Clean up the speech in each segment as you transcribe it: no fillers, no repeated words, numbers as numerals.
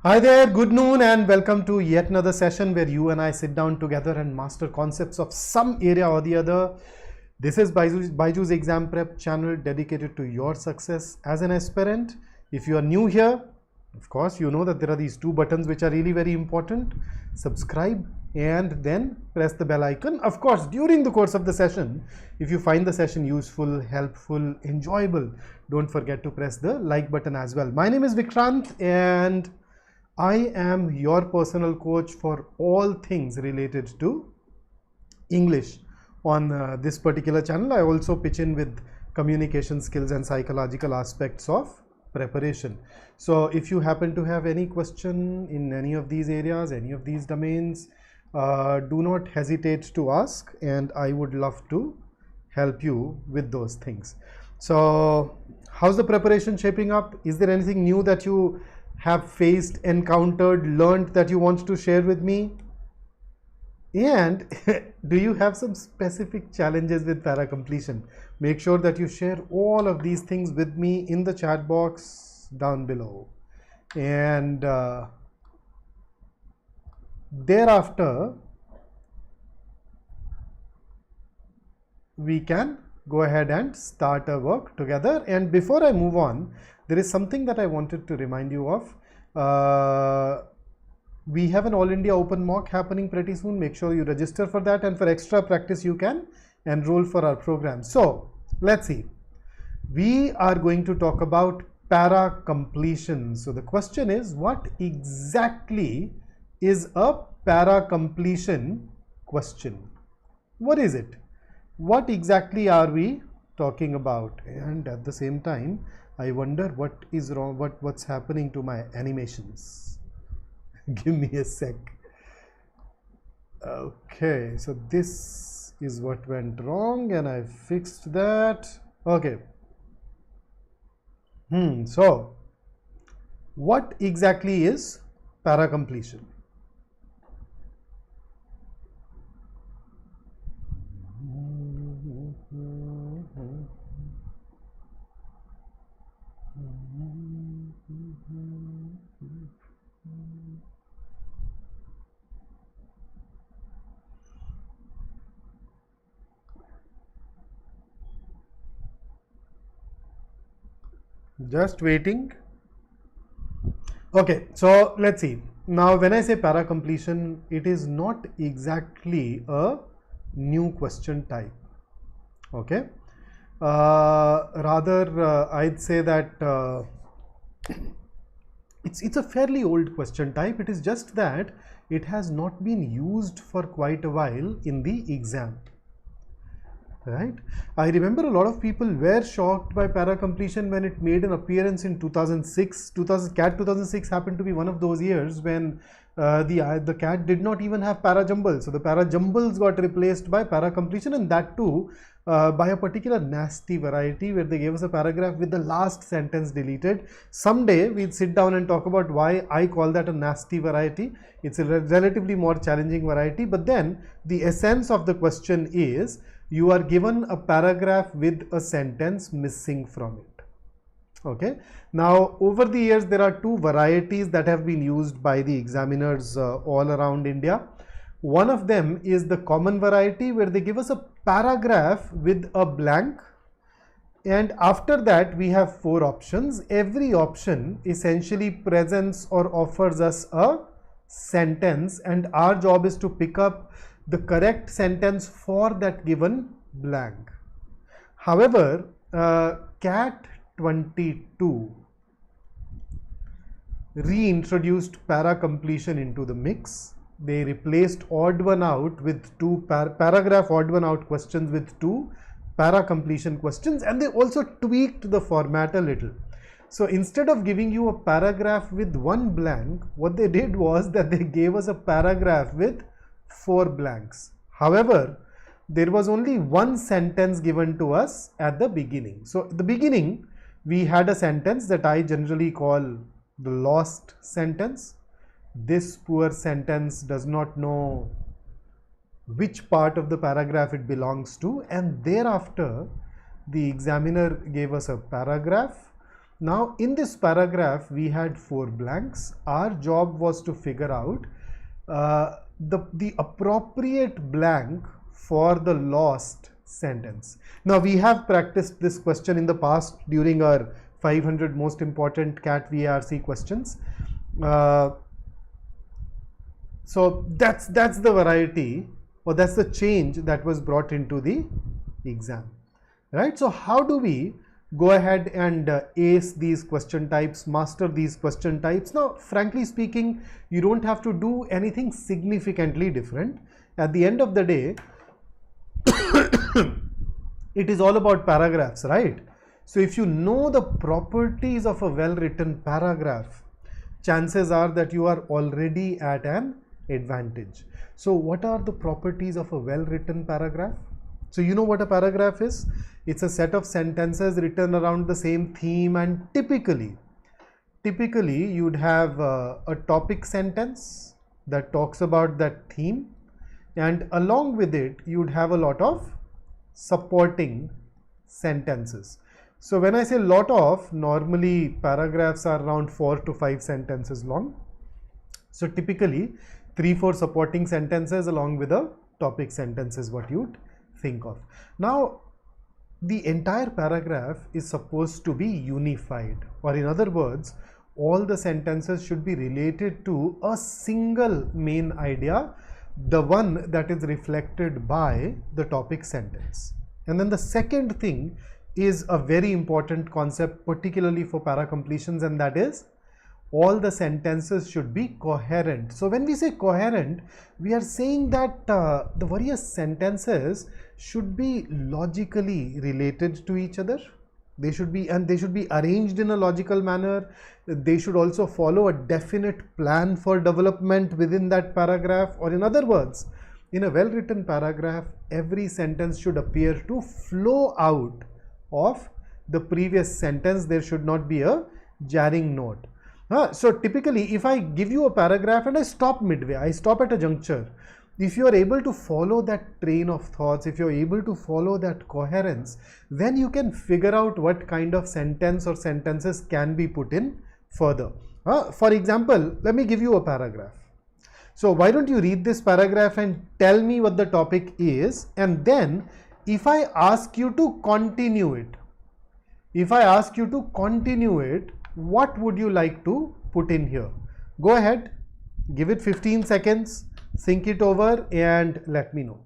Hi there, good noon and welcome to yet another session where you and I sit down together and master concepts of some area or the other. This is BYJU'S exam prep channel dedicated to your success as an aspirant. If you are new here, of course, you know that there are these two buttons which are really very important. Subscribe and then press the bell icon. Of course, during the course of the session, if you find the session useful, helpful, enjoyable, don't forget to press the like button as well. My name is Vikrant and I am your personal coach for all things related to English on this particular channel. I also pitch in with communication skills and psychological aspects of preparation. So if you happen to have any question in any of these areas, any of these domains, do not hesitate to ask and I would love to help you with those things. So how's the preparation shaping up? Is there anything new that you have faced, encountered, learned that you want to share with me? And do you have some specific challenges with para completion? Make sure that you share all of these things with me in the chat box down below. And thereafter, we can go ahead and start our work together. And before I move on, there is something that I wanted to remind you of. We have an All India Open Mock happening pretty soon. Make sure you register for that, and for extra practice you can enroll for our program. So let's see. We are going to talk about para completion. So the question is, what exactly is a para completion question? What is it? What exactly are we talking about? And at the same time, I wonder what is wrong, what's happening to my animations. Give me a sec. Okay, so this is what went wrong and I fixed that. Okay. So what exactly is para completion? Just waiting. Okay, so let's see. Now when I say para completion, it is not exactly a new question type. Okay, rather I'd say that it's a fairly old question type. It is just that it has not been used for quite a while in the exam. Right? I remember a lot of people were shocked by para completion when it made an appearance in 2006. CAT 2006 happened to be one of those years when the CAT did not even have para jumbles. So the para jumbles got replaced by para completion, and that too by a particular nasty variety where they gave us a paragraph with the last sentence deleted. Someday we'll sit down and talk about why I call that a nasty variety. It's a relatively more challenging variety, but then the essence of the question is, you are given a paragraph with a sentence missing from it. Okay. Now, over the years, there are two varieties that have been used by the examiners all around India. One of them is the common variety where they give us a paragraph with a blank. And after that, we have four options. Every option essentially presents or offers us a sentence, and our job is to pick up the correct sentence for that given blank. However, CAT 22 reintroduced para completion into the mix. They replaced odd one out with two paragraph odd one out questions with two para completion questions, and they also tweaked the format a little. So instead of giving you a paragraph with one blank, what they did was that they gave us a paragraph with four blanks. However, there was only one sentence given to us at the beginning. So at the beginning, we had a sentence that I generally call the lost sentence. This poor sentence does not know which part of the paragraph it belongs to, and thereafter the examiner gave us a paragraph Now in this paragraph we had 4 blanks. Our job was to figure out the appropriate blank for the lost sentence. Now we have practiced this question in the past during our 500 most important CAT VARC questions. So that's the variety, or that's the change that was brought into the exam, right? So how do we go ahead and ace these question types, master these question types? Now, frankly speaking, you don't have to do anything significantly different. At the end of the day, it is all about paragraphs, right? So if you know the properties of a well-written paragraph, chances are that you are already at an advantage. So what are the properties of a well-written paragraph? So you know what a paragraph is? It's a set of sentences written around the same theme, and typically you'd have a topic sentence that talks about that theme, and along with it you'd have a lot of supporting sentences. So when I say lot of, normally paragraphs are around 4 to 5 sentences long. So typically 3-4 supporting sentences along with a topic sentence is what you'd think of. Now the entire paragraph is supposed to be unified, or in other words, all the sentences should be related to a single main idea, the one that is reflected by the topic sentence. And then the second thing is a very important concept, particularly for para completions, and that is all the sentences should be coherent. So when we say coherent, we are saying that the various sentences should be logically related to each other. They should be arranged in a logical manner. They should also follow a definite plan for development within that paragraph, or in other words, in a well-written paragraph, every sentence should appear to flow out of the previous sentence. There should not be a jarring note. So typically, if I give you a paragraph and I stop midway, I stop at a juncture, if you are able to follow that train of thoughts, if you're able to follow that coherence, then you can figure out what kind of sentence or sentences can be put in further. For example, let me give you a paragraph. So why don't you read this paragraph and tell me what the topic is, and then if I ask you to continue it, what would you like to put in here? Go ahead, give it 15 seconds, think it over and let me know.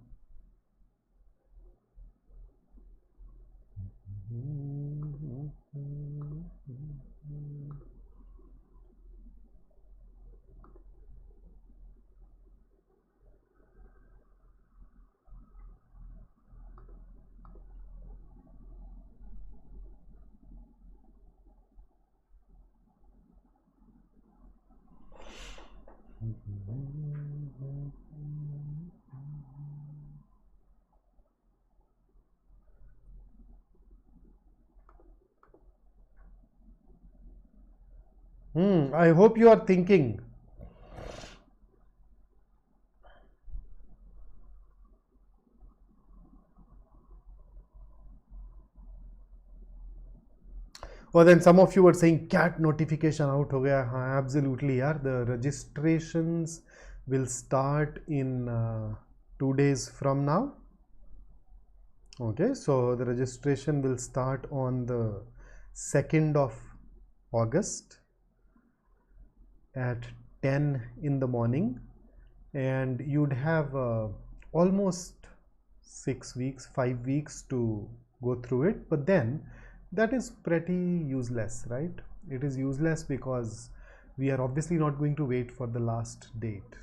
I hope you are thinking. Or then some of you were saying CAT notification out ho gaya. Absolutely yaar, the registrations will start in 2 days from now. Okay, so the registration will start on the 2nd of August at 10 in the morning, and you'd have almost 6 weeks, 5 weeks to go through it. But then that is pretty useless, right? It is useless because we are obviously not going to wait for the last date.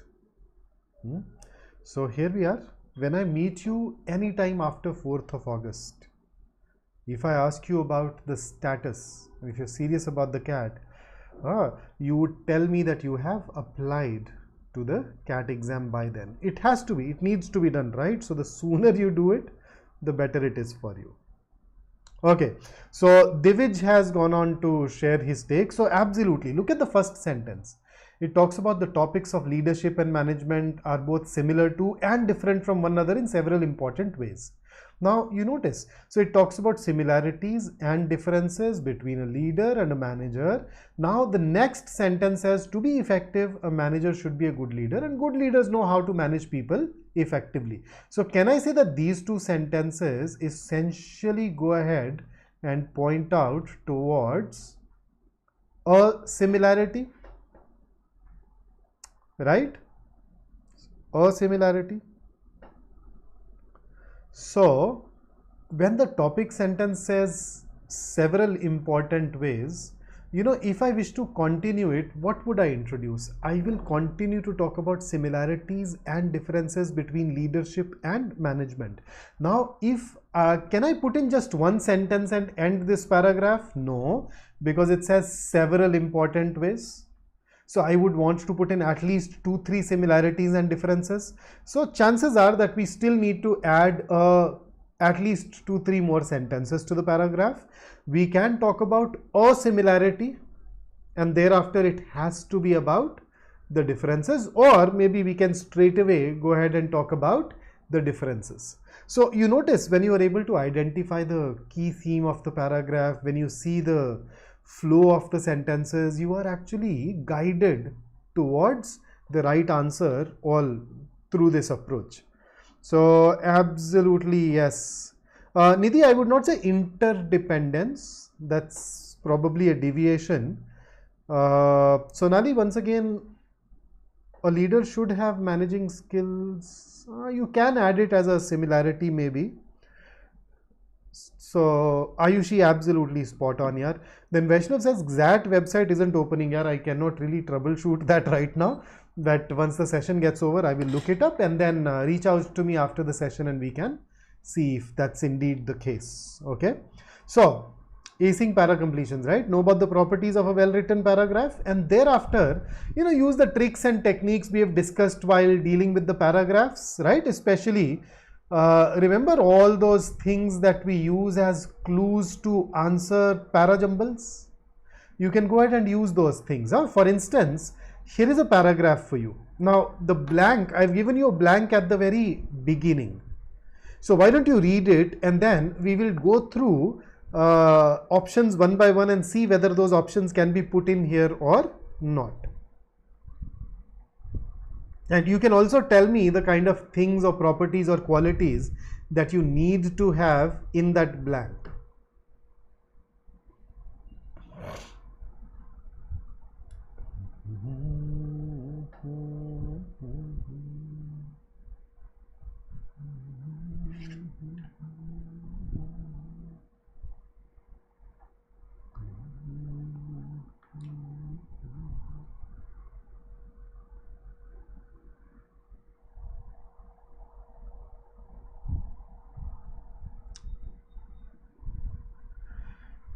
So here we are. When I meet you anytime after 4th of August, if I ask you about the status, if you're serious about the CAT, you would tell me that you have applied to the CAT exam by then. It has to be, it needs to be done, right? So the sooner you do it, the better it is for you. Okay, so Divij has gone on to share his take. So absolutely, look at the first sentence. It talks about the topics of leadership and management are both similar to and different from one another in several important ways. Now you notice, so it talks about similarities and differences between a leader and a manager. Now the next sentence says, to be effective, a manager should be a good leader, and good leaders know how to manage people effectively. So can I say that these two sentences essentially go ahead and point out towards a similarity, right? A similarity. So when the topic sentence says several important ways, you know, if I wish to continue it, what would I introduce? I will continue to talk about similarities and differences between leadership and management. Now, if can I put in just one sentence and end this paragraph? No, because it says several important ways. So I would want to put in at least 2-3 similarities and differences. So chances are that we still need to add at least 2-3 more sentences to the paragraph. We can talk about a similarity and thereafter it has to be about the differences, or maybe we can straight away go ahead and talk about the differences. So you notice when you are able to identify the key theme of the paragraph, when you see the flow of the sentences, you are actually guided towards the right answer all through this approach. So absolutely yes. Nidhi, I would not say interdependence, that's probably a deviation. Sonali, once again, a leader should have managing skills. You can add it as a similarity maybe. So Ayushi, absolutely spot on here. Then Vaishnav says that website isn't opening here. I cannot really troubleshoot that right now. That once the session gets over, I will look it up and then reach out to me after the session and we can see if that's indeed the case. Okay. So acing para completions, right? Know about the properties of a well-written paragraph, and thereafter, you know, use the tricks and techniques we have discussed while dealing with the paragraphs, right? Especially remember all those things that we use as clues to answer para jumbles? You can go ahead and use those things. For instance, here is a paragraph for you. Now the blank, I've given you a blank at the very beginning. So why don't you read it and then we will go through options one by one and see whether those options can be put in here or not. And you can also tell me the kind of things or properties or qualities that you need to have in that blank.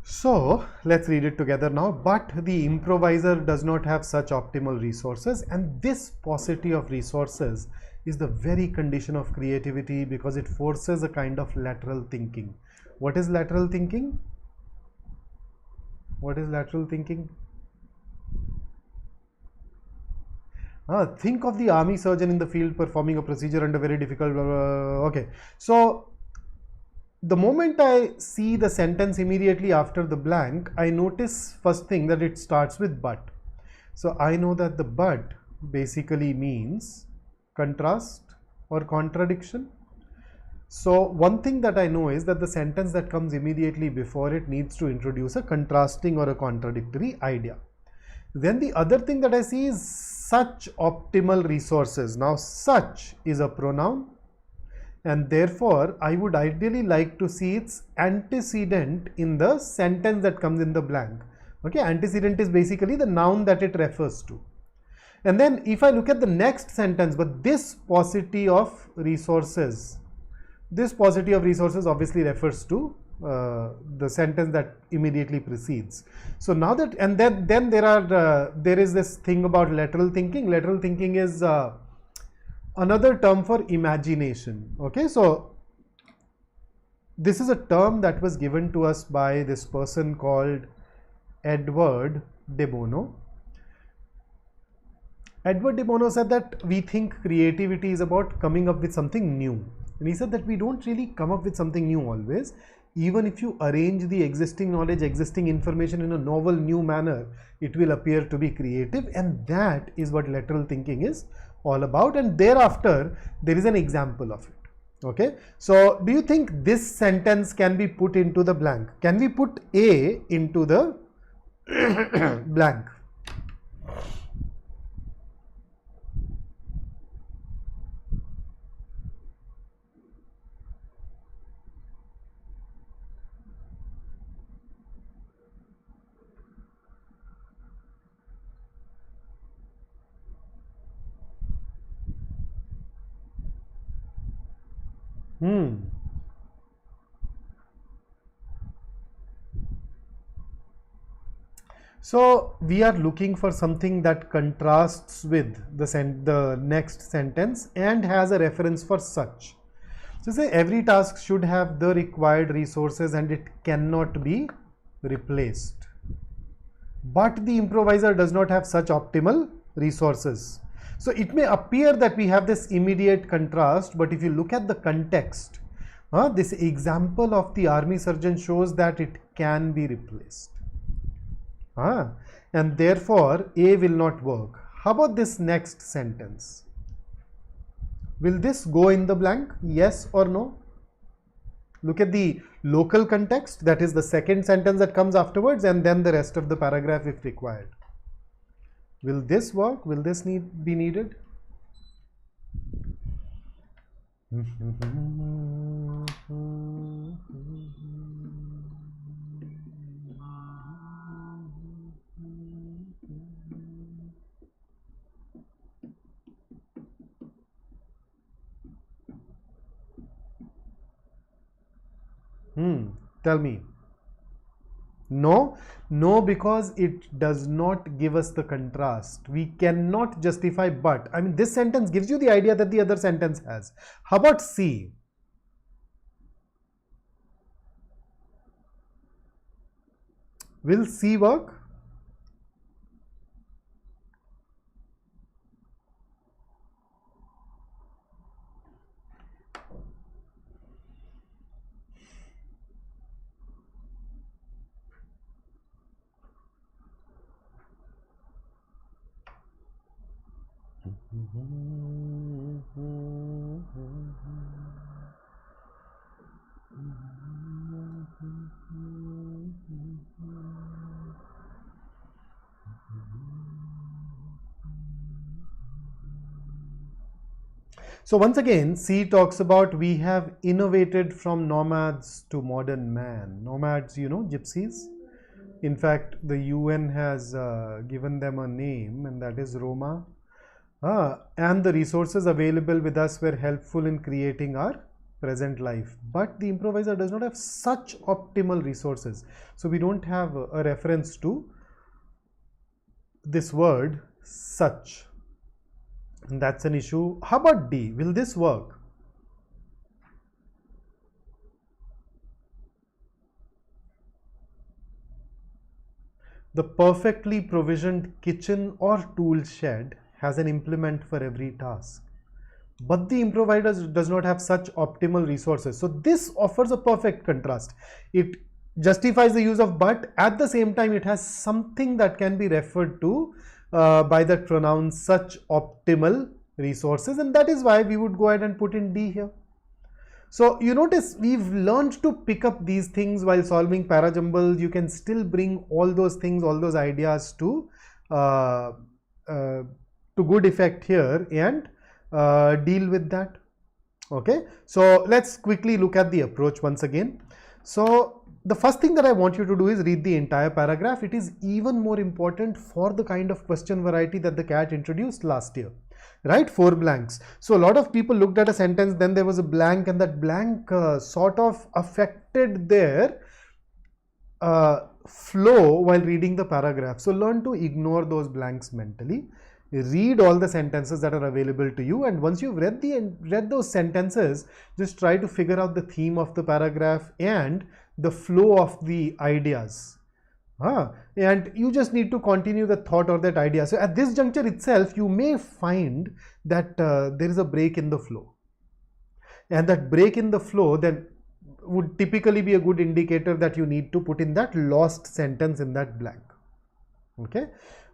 So let's read it together now. But the improviser does not have such optimal resources, and this paucity of resources is the very condition of creativity because it forces a kind of lateral thinking. What is lateral thinking? What is lateral thinking? Think of the army surgeon in the field performing a procedure under very difficult. Okay, so the moment I see the sentence immediately after the blank, I notice first thing that it starts with but. So I know that the but basically means contrast or contradiction. So one thing that I know is that the sentence that comes immediately before it needs to introduce a contrasting or a contradictory idea. Then the other thing that I see is such optimal resources. Now such is a pronoun, and therefore I would ideally like to see its antecedent in the sentence that comes in the blank. Okay, antecedent is basically the noun that it refers to. And then if I look at the next sentence, but this paucity of resources, obviously refers to the sentence that immediately precedes. So now that, and then there is this thing about lateral thinking. Lateral thinking is another term for imagination. Okay, so this is a term that was given to us by this person called Edward de Bono. Edward de Bono said that we think creativity is about coming up with something new. And he said that we don't really come up with something new always. Even if you arrange the existing knowledge, existing information in a novel, new manner, it will appear to be creative. And that is what lateral thinking is all about. And thereafter, there is an example of it. Okay. So, do you think this sentence can be put into the blank? Can we put A into the blank? So we are looking for something that contrasts with the next sentence and has a reference for such. So say every task should have the required resources and it cannot be replaced. But the improviser does not have such optimal resources. So it may appear that we have this immediate contrast, but if you look at the context, this example of the army surgeon shows that it can be replaced. And therefore A will not work. How about this next sentence? Will this go in the blank? Yes or no? Look at the local context, that is the second sentence that comes afterwards, and then the rest of the paragraph if required. Will this work? Will this be needed? Tell me. No, because it does not give us the contrast. We cannot justify but. I mean, this sentence gives you the idea that the other sentence has. How about C? Will C work? So once again, C talks about we have innovated from nomads to modern man. Nomads, you know, gypsies. In fact, the UN has given them a name, and that is Roma. And the resources available with us were helpful in creating our present life. But the improviser does not have such optimal resources. So we don't have a reference to this word such. And that's an issue. How about D? Will this work? The perfectly provisioned kitchen or tool shed has an implement for every task. But the improviser does not have such optimal resources. So this offers a perfect contrast. It justifies the use of but, at the same time it has something that can be referred to by that pronoun such optimal resources, and that is why we would go ahead and put in D here. So you notice we've learned to pick up these things while solving parajumbles. You can still bring all those things, all those ideas to good effect here and deal with that. Okay, so let's quickly look at the approach once again. So the first thing that I want you to do is read the entire paragraph. It is even more important for the kind of question variety that the CAT introduced last year, right? 4 blanks. So a lot of people looked at a sentence, then there was a blank, and that blank sort of affected their flow while reading the paragraph. So learn to ignore those blanks mentally. Read all the sentences that are available to you, and once you've read those sentences, just try to figure out the theme of the paragraph and the flow of the ideas. And you just need to continue the thought or that idea. So at this juncture itself, you may find that there is a break in the flow. And that break in the flow then would typically be a good indicator that you need to put in that lost sentence in that blank. Okay.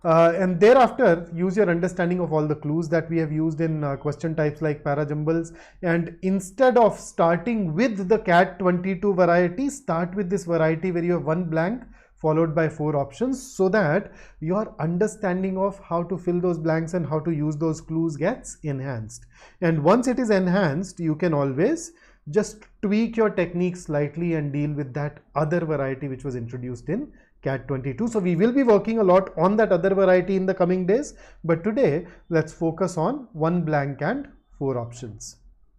And thereafter, use your understanding of all the clues that we have used in question types like parajumbles. And instead of starting with the CAT 22 variety, start with this variety where you have one blank followed by 4 options, so that your understanding of how to fill those blanks and how to use those clues gets enhanced. And once it is enhanced, you can always just tweak your technique slightly and deal with that other variety which was introduced in CAT 22. So we will be working a lot on that other variety in the coming days, but today let's focus on one blank and 4 options.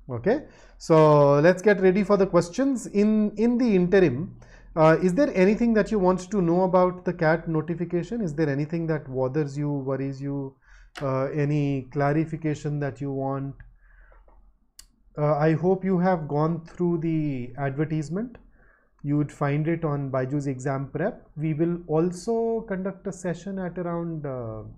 Okay, so let's get ready for the questions. In the interim, is there anything that you want to know about the CAT notification? Is there anything that bothers you, worries you, any clarification that you want? I hope you have gone through the advertisement. You would find it on BYJU'S exam prep. We will also conduct a session at around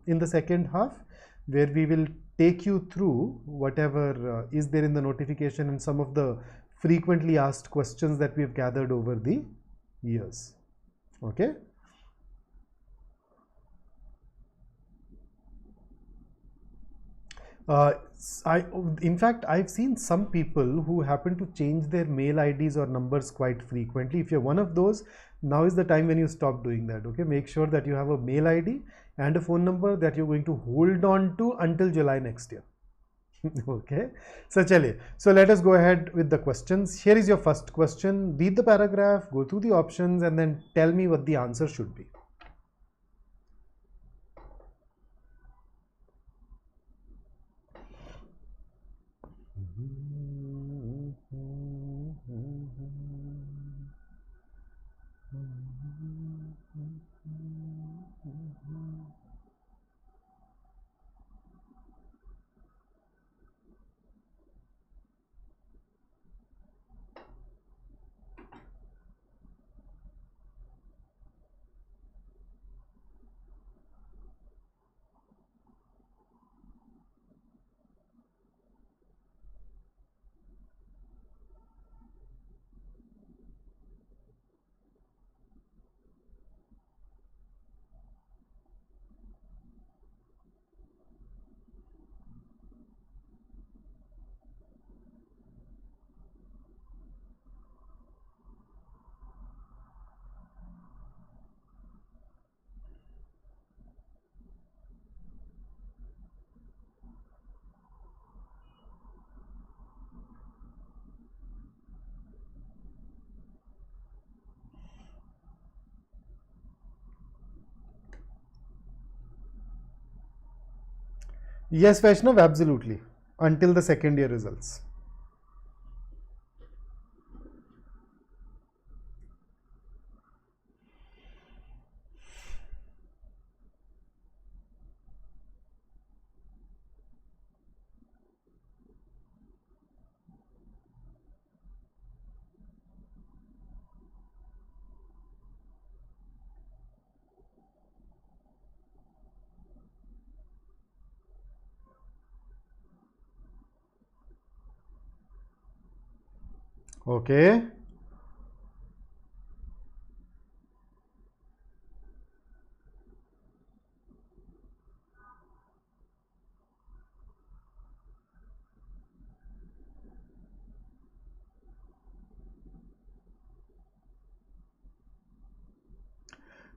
in the second half, where we will take you through whatever is there in the notification and some of the frequently asked questions that we have gathered over the years. Okay. In fact, I've seen some people who happen to change their mail IDs or numbers quite frequently. If you're one of those, now is the time when you stop doing that. Okay, make sure that you have a mail ID and a phone number that you're going to hold on to until July next year. Okay, so chale. So let us go ahead with the questions. Here is your first question. Read the paragraph, go through the options, and then tell me what the answer should be. Yes, Vaishnav, absolutely. Until the second year results. Okay.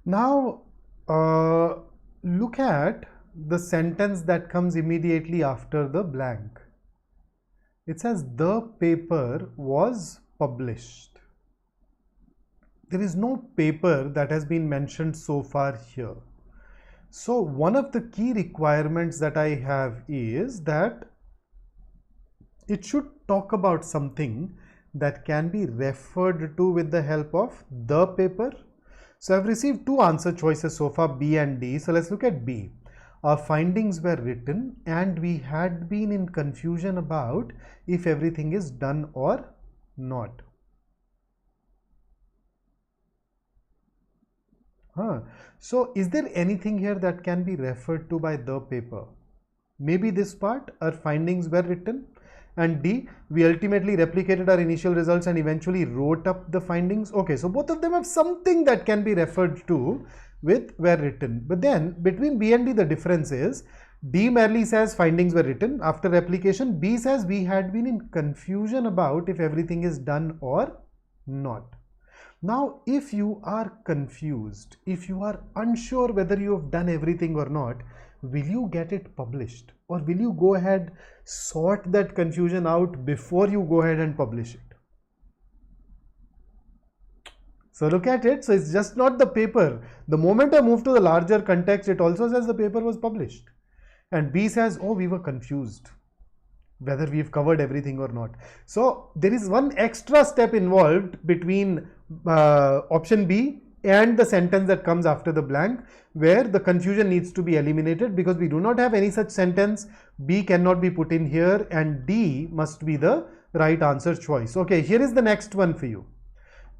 Now, look at the sentence that comes immediately after the blank. It says the paper was published. There is no paper that has been mentioned so far here. So one of the key requirements that I have is that it should talk about something that can be referred to with the help of the paper. So I've received 2 answer choices so far, B and D. So let's look at B. Our findings were written and we had been in confusion about if everything is done or not. So is there anything here that can be referred to by the paper? Maybe this part, our findings were written. And D, we ultimately replicated our initial results and eventually wrote up the findings. Okay, so both of them have something that can be referred to with were written. But then between B and D, the difference is D merely says findings were written after replication. B says we had been in confusion about if everything is done or not. Now, if you are confused, if you are unsure whether you have done everything or not, will you get it published, or will you go ahead, sort that confusion out before you go ahead and publish it? So look at it. So it's just not the paper. The moment I move to the larger context, it also says the paper was published. And B says, oh, we were confused whether we've covered everything or not. So there is one extra step involved between option B and the sentence that comes after the blank, where the confusion needs to be eliminated because we do not have any such sentence. B cannot be put in here and D must be the right answer choice. Okay, here is the next one for you.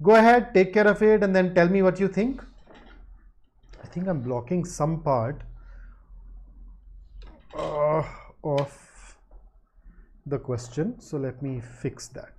Go ahead, take care of it and then tell me what you think. I think I'm blocking some part of the question, so let me fix that.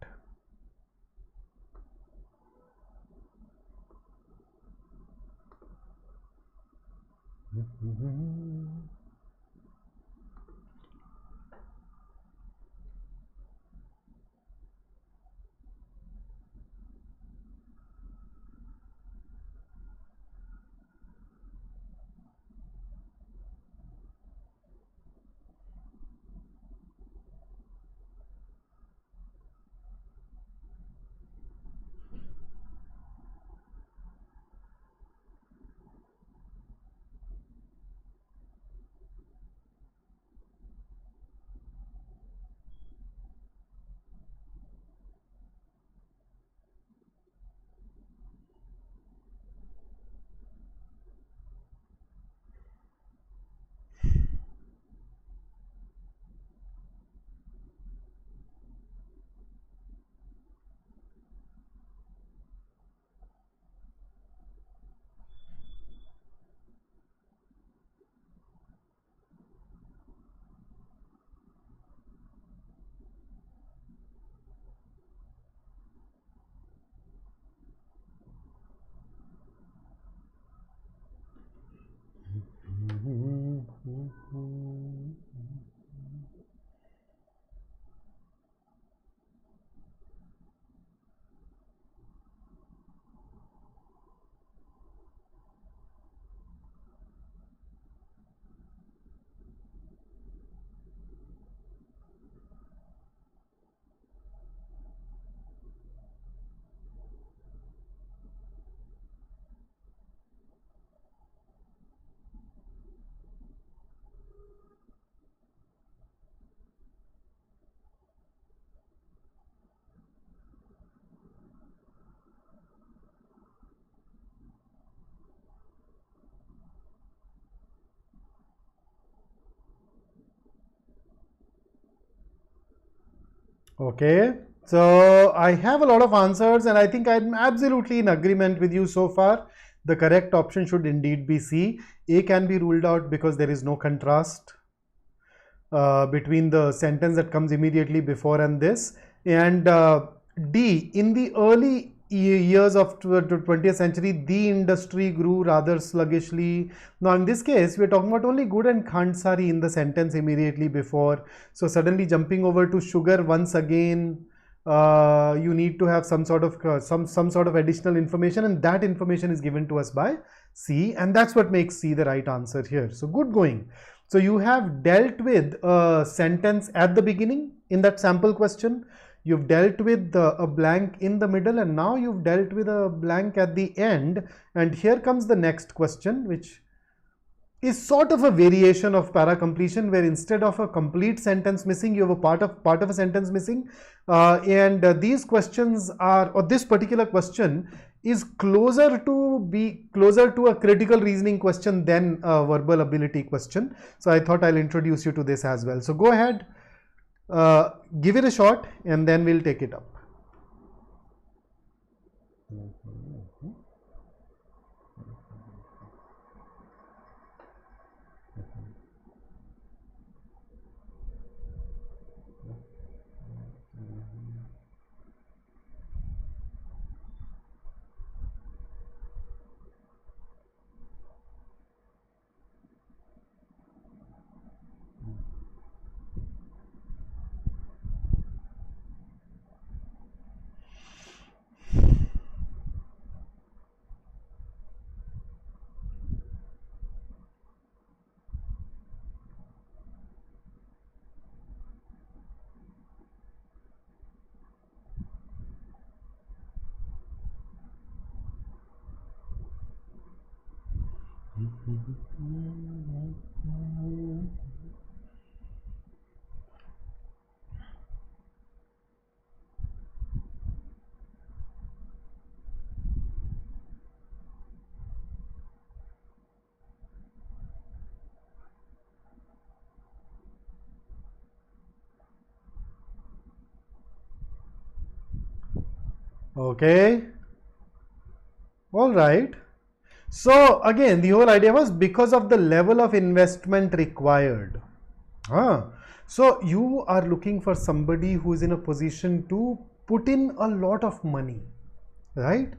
Okay, so I have a lot of answers and I think I'm absolutely in agreement with you so far. The correct option should indeed be C. A can be ruled out because there is no contrast between the sentence that comes immediately before and this. And D, in the early years of 20th century, the industry grew rather sluggishly. Now in this case, we're talking about only good and Khandsari in the sentence immediately before. So suddenly jumping over to sugar once again, you need to have some sort of some sort of additional information, and that information is given to us by C, and that's what makes C the right answer here. So good going. So you have dealt with a sentence at the beginning in that sample question. You've dealt with a blank in the middle, and now you've dealt with a blank at the end. And here comes the next question, which is sort of a variation of para completion, where instead of a complete sentence missing, you have a part of a sentence missing. These questions are, or this particular question is closer to a critical reasoning question than a verbal ability question. So I thought I'll introduce you to this as well. So go ahead. Give it a shot and then we'll take it up. Okay. All right. So again, the whole idea was because of the level of investment required. So you are looking for somebody who is in a position to put in a lot of money, right?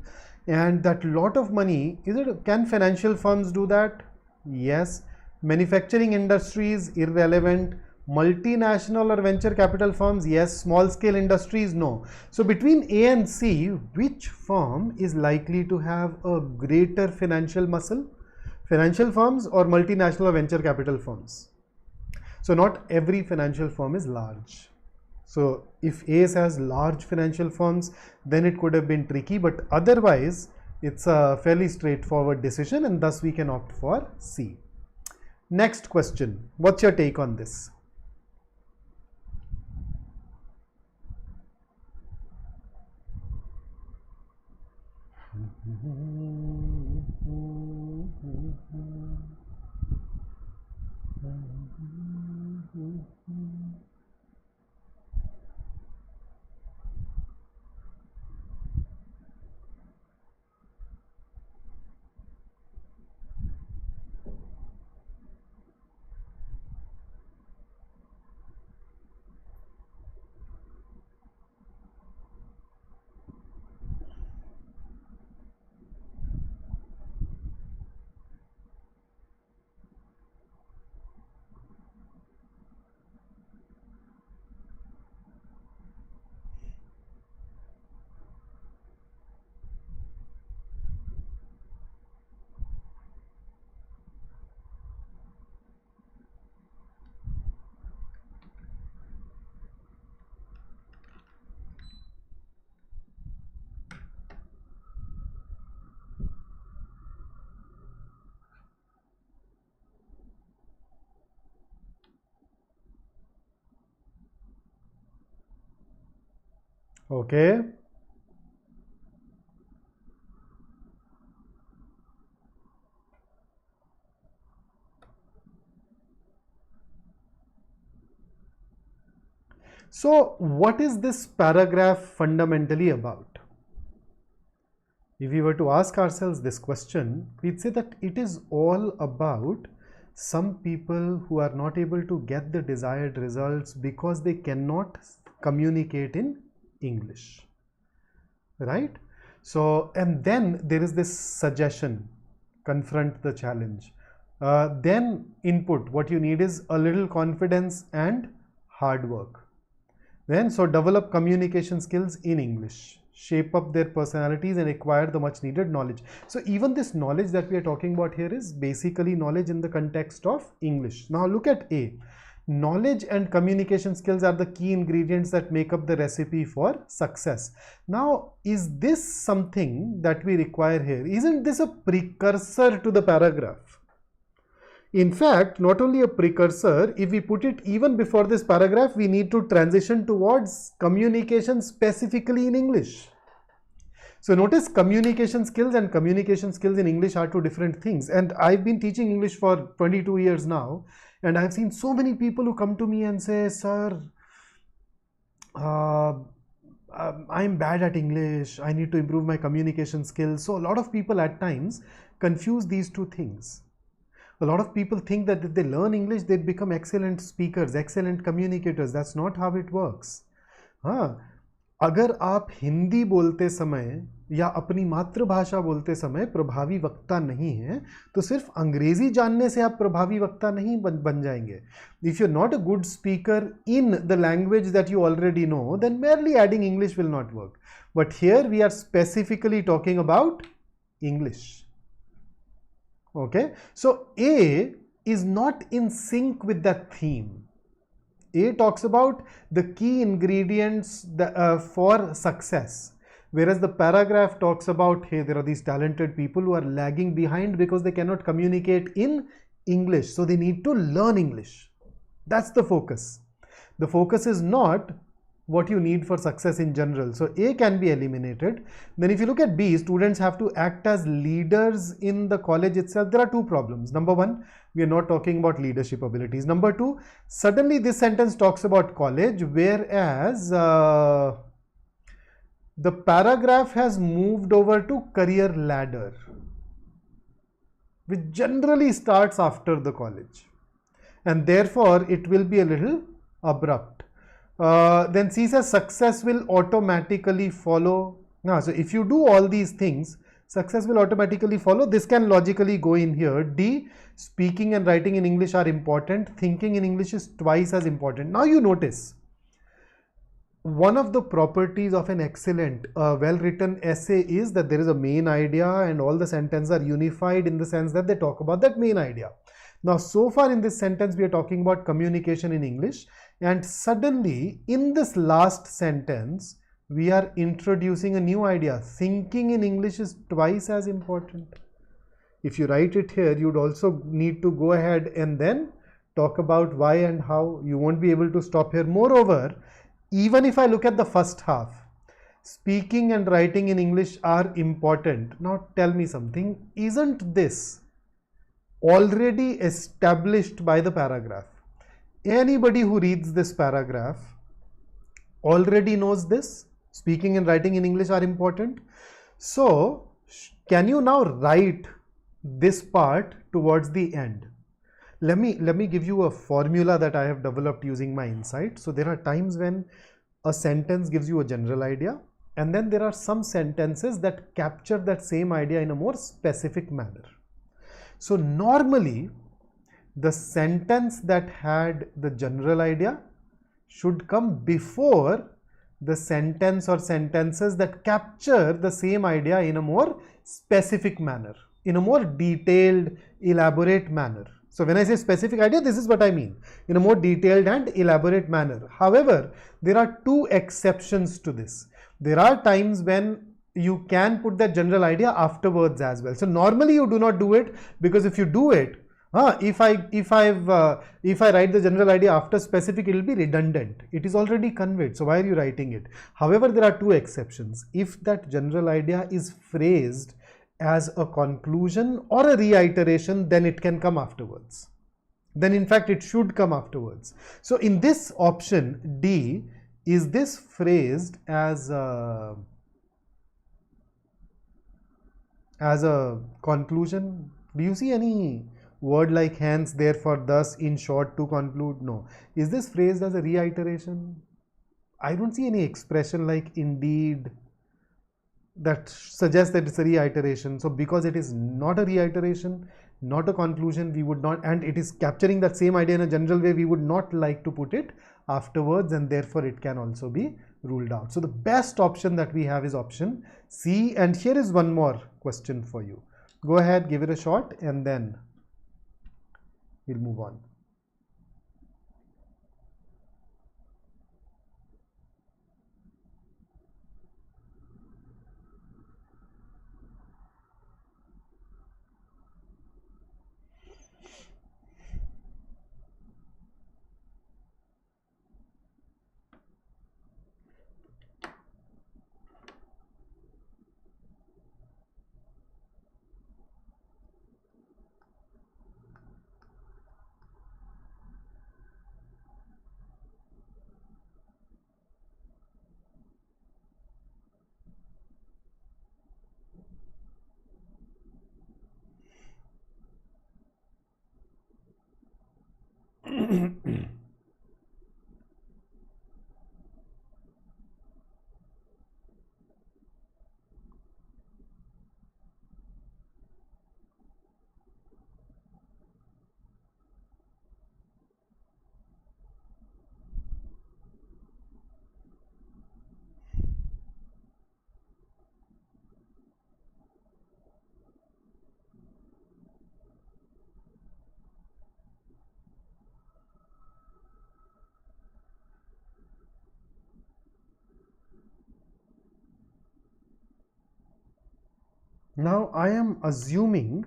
And that lot of money, can financial firms do that? Yes. Manufacturing industries, irrelevant. Multinational or venture capital firms, yes. Small scale industries, no. So between A and C, which firm is likely to have a greater financial muscle? Financial firms or multinational or venture capital firms? So not every financial firm is large. So if ACE has large financial firms, then it could have been tricky, but otherwise it's a fairly straightforward decision, and thus we can opt for C. Next question. What's your take on this? Okay. So what is this paragraph fundamentally about? If we were to ask ourselves this question, we'd say that it is all about some people who are not able to get the desired results because they cannot communicate in English, right? So, and then there is this suggestion, confront the challenge. Then input, what you need is a little confidence and hard work. Then, so develop communication skills in English, shape up their personalities and acquire the much needed knowledge. So even this knowledge that we are talking about here is basically knowledge in the context of English. Now look at A. Knowledge and communication skills are the key ingredients that make up the recipe for success. Now, is this something that we require here? Isn't this a precursor to the paragraph? In fact, not only a precursor, if we put it even before this paragraph, we need to transition towards communication specifically in English. So notice communication skills and communication skills in English are two different things. And I've been teaching English for 22 years now. And I've seen so many people who come to me and say, sir, I'm bad at English. I need to improve my communication skills. So a lot of people at times confuse these two things. A lot of people think that if they learn English, they become excellent speakers, excellent communicators. That's not how it works. अगर आप हिंदी बोलते समय या अपनी मातृभाषा बोलते समय प्रभावी वक्ता नहीं हैं, तो सिर्फ अंग्रेजी जानने से आप प्रभावी वक्ता नहीं बन जाएंगे. If you're not a good speaker in the language that you already know, then merely adding English will not work. But here we are specifically talking about English. Okay, so A is not in sync with that theme. A talks about the key ingredients for success. Whereas the paragraph talks about, hey, there are these talented people who are lagging behind because they cannot communicate in English, so they need to learn English. That's the focus. The focus is not what you need for success in general. So A can be eliminated. Then if you look at B, students have to act as leaders in the college itself. There are two problems. Number one, we are not talking about leadership abilities. Number two, suddenly this sentence talks about college, whereas the paragraph has moved over to career ladder, which generally starts after the college, and therefore it will be a little abrupt. Then C says success will automatically follow. Now, so if you do all these things, success will automatically follow. This can logically go in here. D, speaking and writing in English are important. Thinking in English is twice as important. Now you notice, one of the properties of an excellent well-written essay is that there is a main idea and all the sentences are unified in the sense that they talk about that main idea. Now, so far in this sentence, we are talking about communication in English, and suddenly in this last sentence, we are introducing a new idea. Thinking in English is twice as important. If you write it here, you'd also need to go ahead and then talk about why and how. You won't be able to stop here. Moreover, even if I look at the first half, speaking and writing in English are important. Now tell me something, isn't this already established by the paragraph? Anybody who reads this paragraph already knows this. Speaking and writing in English are important. So can you now write this part towards the end? Let me give you a formula that I have developed using my insight. So there are times when a sentence gives you a general idea, and then there are some sentences that capture that same idea in a more specific manner. So normally the sentence that had the general idea should come before the sentence or sentences that capture the same idea in a more specific manner, in a more detailed, elaborate manner. So when I say specific idea, this is what I mean, in a more detailed and elaborate manner. However, there are two exceptions to this. There are times when you can put that general idea afterwards as well. So normally you do not do it, because if you do it, if I write the general idea after specific, it will be redundant. It is already conveyed. So why are you writing it? However, there are two exceptions. If that general idea is phrased as a conclusion or a reiteration, then it can come afterwards. Then in fact it should come afterwards. So in this option D, is this phrased as a conclusion? Do you see any word like hence, therefore, thus, in short, to conclude? No. Is this phrased as a reiteration? I don't see any expression like indeed that suggests that it's a reiteration. So because it is not a reiteration, not a conclusion, we would not, and it is capturing that same idea in a general way, we would not like to put it afterwards, and therefore it can also be ruled out. So the best option that we have is option C. And here is one more question for you. Go ahead, give it a shot, and then we'll move on. Now I am assuming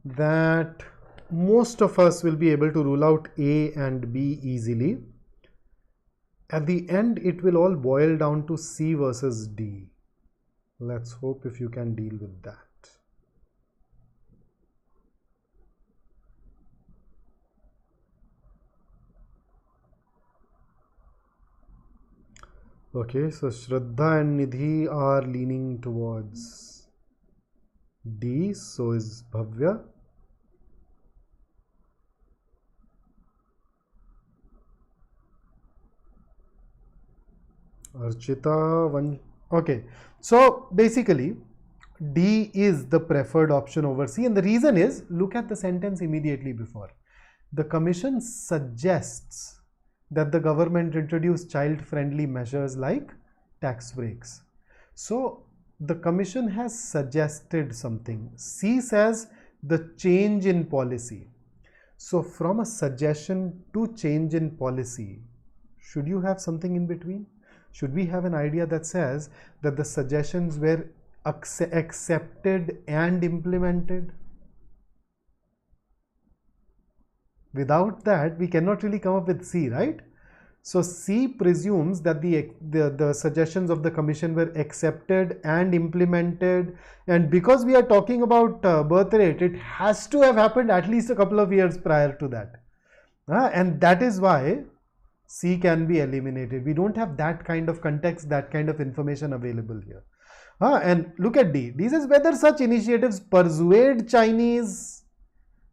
that most of us will be able to rule out A and B easily. At the end, it will all boil down to C versus D. Let's hope if you can deal with that. Okay, so Shraddha and Nidhi are leaning towards D, so is Bhavya. Archita, one. Okay, so basically D is the preferred option over C, and the reason is, look at the sentence immediately before. The commission suggests that the government introduce child-friendly measures like tax breaks. So the commission has suggested something. C says the change in policy. So from a suggestion to change in policy, should you have something in between? Should we have an idea that says that the suggestions were accepted and implemented? Without that, we cannot really come up with C, right? So C presumes that the suggestions of the commission were accepted and implemented, and because we are talking about birth rate, it has to have happened at least a couple of years prior to that. And that is why C can be eliminated. We don't have that kind of context, that kind of information available here. And look at D. D says whether such initiatives persuade Chinese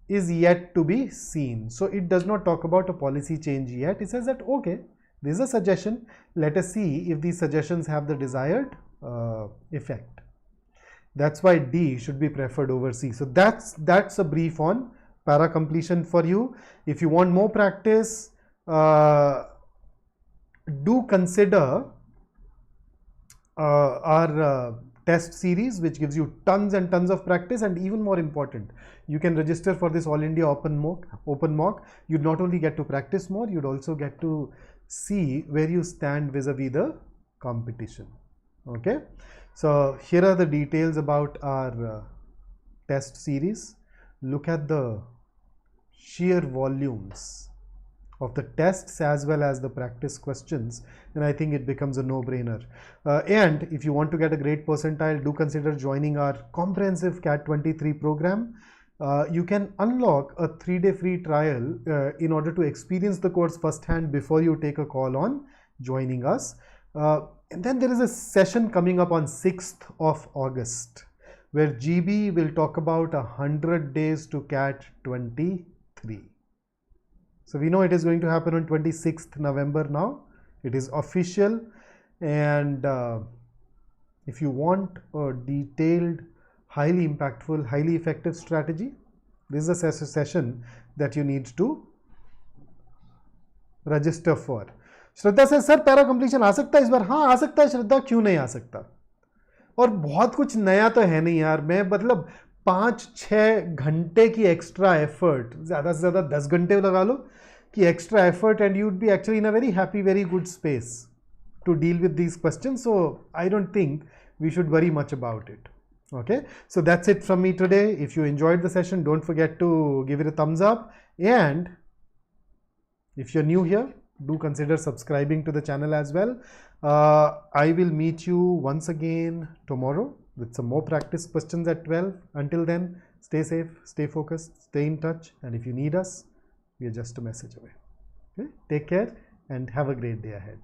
is yet to be seen. So it does not talk about a policy change yet. It says that, okay, this is a suggestion. Let us see if these suggestions have the desired effect. That's why D should be preferred over C. So that's a brief on para completion for you. If you want more practice, do consider our test series, which gives you tons and tons of practice, and even more important, you can register for this All India Open mock. You'd not only get to practice more, you'd also get to see where you stand vis-a-vis the competition. Okay, so here are the details about our test series. Look at the sheer volumes of the tests as well as the practice questions, and I think it becomes a no-brainer. And if you want to get a great percentile, do consider joining our comprehensive CAT 23 program. You can unlock a 3-day free trial in order to experience the course firsthand before you take a call on joining us. And then there is a session coming up on 6th of August where GB will talk about 100 days to CAT 23. So we know it is going to happen on 26th November now. It is official, and if you want a detailed, highly impactful, highly effective strategy, this is a session that you need to register for. श्रद्धा से sir para completion आ सकता है इस बार? हाँ आ सकता है श्रद्धा, क्यों नहीं आ सकता? और बहुत कुछ नया तो है नहीं यार, मैं मतलब 5-6 घंटे की एक्स्ट्रा एफर्ट, ज़्यादा से ज़्यादा 10 घंटे लगा लो कि extra effort, and you would be actually in a very happy, very good space to deal with these questions. So I don't think we should worry much about it. Okay, so that's it from me today. If you enjoyed the session, don't forget to give it a thumbs up, and if you're new here, do consider subscribing to the channel as well. I will meet you once again tomorrow with some more practice questions at 12. Until then, stay safe, stay focused, stay in touch, and if you need us, we are just a message away. Okay? Take care and have a great day ahead.